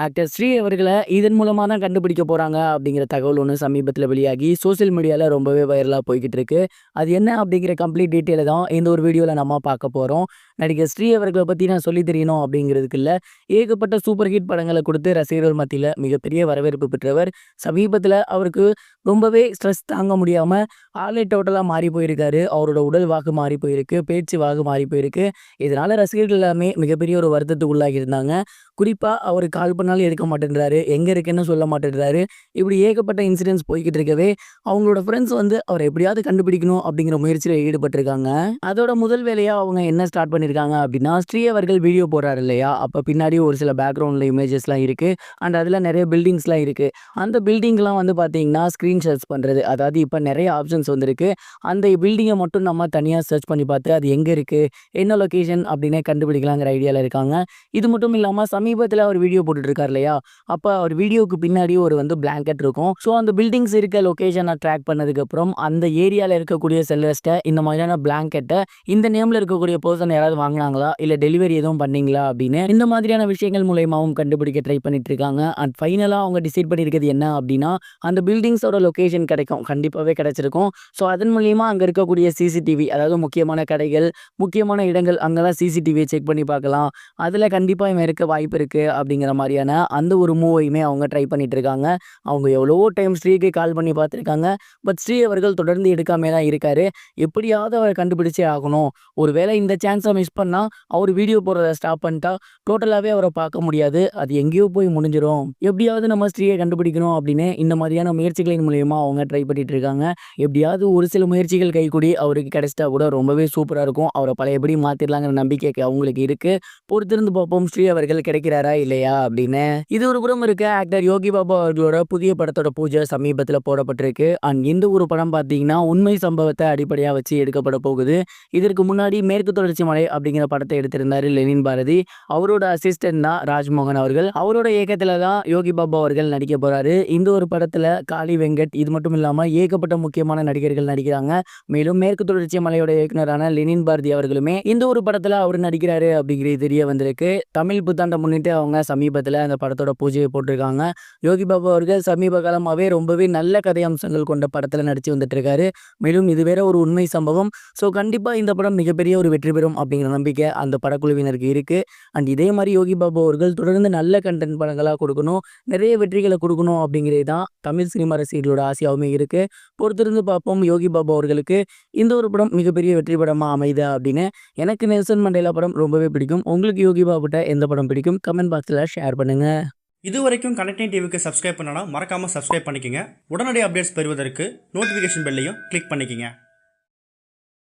Actor Sri அவர்கள இதன் மூலமா தான் கண்டுபிடிக்க போறாங்க அப்படிங்கிற தகவல் ஒண்ணு சமீபத்தில வெளியாகி சோசியல் மீடியால ரொம்பவே வைரலா போய்க்கிட்டு இருக்கு. அது என்ன அப்படிங்கிற கம்ப்ளீட் டீட்டெயில தான் இந்த ஒரு வீடியோல நம்ம பார்க்க போறோம். நடிகர் ஸ்ரீ அவர்கள பத்தி நான் சொல்லி தெரியணும் அப்படிங்கிறதுக்கு இல்ல. ஏகப்பட்ட சூப்பர் ஹிட் படங்கள குடுத்து ரசிகர்கள் மத்தியில மிகப்பெரிய வரவேற்பு பெற்றவர். சமீபத்தில அவருக்கு ரொம்பவே ஸ்ட்ரெஸ் தாங்க முடியாம ஆளே டோட்டலா மாறி போயிருக்காரு. அவரோட உடல் வாகு மாறி போயிருக்கு. பேச்சு வாகு மாறி போயிருக்கு. இதனால ரசிகர்கள் எல்லாமே மிகப்பெரிய ஒரு வருத்தத்துக்கு உள்ளாகி இருந்தாங்க. குறிப்பா அவரு கால் பண்ணாலும் எடுக்க மாட்டேன்றாரு. எங்க இருக்கேன்னு சொல்ல மாட்டேன்றாரு. இப்படி ஏகப்பட்ட இன்சிடென்ட்ஸ் போய்க்கிட்டு இருக்கவே, அவங்களோட ஃப்ரெண்ட்ஸ் வந்து அவர எப்படியாவது கண்டுபிடிக்கணும் அப்படிங்கிற முயற்சியில ஈடுபட்டிருக்காங்க. அதோட முதல் வேலையா அவங்க என்ன ஸ்டார்ட் பண்ணியிருக்காங்க அப்படின்னா, ஸ்ரீ அவர்கள் வீடியோ போடுறாரு இல்லையா? அப்ப பின்னாடி ஒரு சில பேக்கிரவுண்ட்ல இமேஜஸ்லாம் இருக்கு. அண்ட் அதுல நெறைய பில்டிங்ஸ்லாம் இருக்கு. அந்த பில்டிங்லாம் வந்து பார்த்தீங்கன்னா, ஸ்கிரீன் ஷாட்ஸ் பண்றது. அதாவது இப்ப நெறைய ஆப்ஷன்ஸ் வந்திருக்கு. அந்த பில்டிங்க மட்டும் நம்ம தனியா சர்ச் பண்ணி பார்த்து, அது எங்க இருக்கு? என்ன லொகேஷன்? அப்படின்னே கண்டுபிடிக்கலாங்கிற ஐடியால இருக்காங்க. இது மட்டும் இல்லாம சமீபத்தில அவர் வீடியோ போட்டுட்டு இருக்காரு இல்லையா? அப்ப அவர் வீடியோவுக்கு பின்னாடி ஒரு வந்து பிளாங்கெட் இருக்கும். ஸோ அந்த பில்டிங்ஸ் இருக்க லொகேஷன ட்ராக் பண்ணதுக்கப்புறம், அந்த ஏரியால இருக்கக்கூடிய செல்லர்ஸ்ட்ட இந்த மாதிரியான பிளாங்கெட்ட இந்த நேம்ல இருக்கக்கூடிய பெர்சன் யாராவது வாங்குனாங்களா? இல்ல டெலிவரி எதுவும் பண்ணீங்களா? அப்படின்னு இந்த மாதிரியான விஷயங்கள் மூலியமாவும் கண்டுபிடிக்க ட்ரை பண்ணிட்டு இருக்காங்க. அண்ட் ஃபைனலா அவங்க டிசைட் பண்ணியிருக்கிறது என்ன அப்படின்னா, அந்த பில்டிங்ஸோட லொகேஷன் கிடைக்கும். கண்டிப்பாவே கிடைச்சிருக்கும். ஸோ அதன் மூலியமா அங்க இருக்கக்கூடிய சிசிடிவி அதாவது முக்கியமான கடைகள், முக்கியமான இடங்கள் அங்கலாம் சிசிடிவிய செக் பண்ணி பார்க்கலாம். அதுல கண்டிப்பா இவன் இருக்க வாய்ப்பு இருக்கு அப்படிங்கிற மாரியான அந்த ஒரு மூவையுமே அவங்க ட்ரை பண்ணிட்டு இருக்காங்க. அவங்க எவ்வளவோ டைம் ஸ்ரீக்கு கால் பண்ணி பார்த்துருக்காங்க. பட் ஸ்ரீ அவர்கள் தொடர்ந்து எடுக்காமயே தான் இருக்காரு. எப்படியாவது அவர கண்டுபிடிச்சே ஆகணும். ஒருவேளை இந்த சான்ஸ மிஸ் பண்ணா, அவரு வீடியோ போடுறத ஸ்டாப் பண்ணிட்டா, டோட்டலாவே அவர பார்க்க முடியாது. அது எங்கேயோ போய் முடிஞ்சிரும். எப்படியாவது நம்ம ஸ்ரீய கண்டுபிடிக்கணும் அப்படின்னு இந்த மாதிரியான முயற்சிகளின் மூலியமா அவங்க ட்ரை பண்ணிட்டு இருக்காங்க. எப்படியாவது ஒரு சில முயற்சிகள் கைகூடி அவருக்கு கிடைச்சிட்டா கூட ரொம்பவே சூப்பரா இருக்கும். அவர பழையபடி மாத்திரலாங்கிற நம்பிக்கை அவங்களுக்கு இருக்கு. பொறுத்திருந்து பார்ப்போம் ஸ்ரீ அவர்கள் கிடைக்கிறாரா இல்லையா அப்படின்னு. இது ஒரு புறம் இருக்க ஆக்டர் யோகி பாபு அவர்களோட புதிய படத்தோட பூஜை சமீபத்தில் போடப்பட்டிருக்கு. அண்ட் இந்த ஒரு படம் பார்த்தீங்கன்னா உண்மை சம்பவத்தை அடிப்படையாக வச்சு எடுக்கப்பட போகுது. இதற்கு முன்னாடி மேற்கு தொடர்ச்சி மலை அப்படிங்கிற படத்தை எடுத்திருந்தாரு லெனின் பாரதி. அவரோட அசிஸ்டன்ட் தான் ராஜ்மோகன் அவர்கள். அவரோட இயக்கத்துல தான் யோகி பாபு அவர்கள் நடிக்க போறாரு. இந்த ஒரு படத்துல காளி வெங்கட் இது மட்டும் இல்லாம ஏகப்பட்ட முக்கியமான நடிகர்கள் நடிக்கிறாங்க. மேலும் மேற்கு தொடர்ச்சி மலையோட இயக்குனரான லெனின் பாரதி அவர்களுமே இந்த ஒரு படத்துல அவர் நடிக்கிறாரு அப்படிங்கிறது தெரிய வந்திருக்கு. தமிழ் புத்தாண்டை முன்னிட்டு அவங்க சமீபத்தில் அந்த படத்தோட பூஜையை போட்டிருக்காங்க. யோகி பாபு அவர்கள் சமீப காலமாகவே ரொம்பவே நல்ல கதை அம்சங்கள் கொண்ட படத்தில் நடித்து வந்துட்டு இருக்காரு. மேலும் இது வேற ஒரு உண்மை சம்பவம். ஸோ கண்டிப்பாக இந்த படம் மிகப்பெரிய ஒரு வெற்றி பெறும் அப்படிங்கிற நம்பிக்கை அந்த படக்குழுவினருக்கு இருக்கு. அண்ட் இதே மாதிரி யோகி பாபு அவர்கள் தொடர்ந்து நல்ல கண்டென்ட் படங்களாக கொடுக்கணும், நிறைய வெற்றிகளை கொடுக்கணும் அப்படிங்கிறது தான் தமிழ் சினிமா ரசிகர்களோட ஆசையாகவுமே இருக்கு. பொறுத்திருந்து பார்ப்போம் யோகி பாபு அவர்களுக்கு இந்த ஒரு படம் மிகப்பெரிய வெற்றி படமாக அமைதா அப்படின்னு. எனக்கு நெல்சன் மண்டேலா படம் ரொம்பவே பிடிக்கும். உங்களுக்கு யோகி பாபுட்ட எந்த படம் பிடிக்கும்? கமெண்ட் பாக்ஸில் ஷேர் பண்ணுங்க. இது வரைக்கும் கனெக்டிங் டிவிக்கு சப்ஸ்கிரைப் பண்ணனா மறக்காம சப்ஸ்கிரைப் பண்ணிக்கங்க. உடனடி அப்டேட்ஸ் பெறுவதற்கு நோட்டிஃபிகேஷன் பெல்லையும் கிளிக் பண்ணிக்கங்க.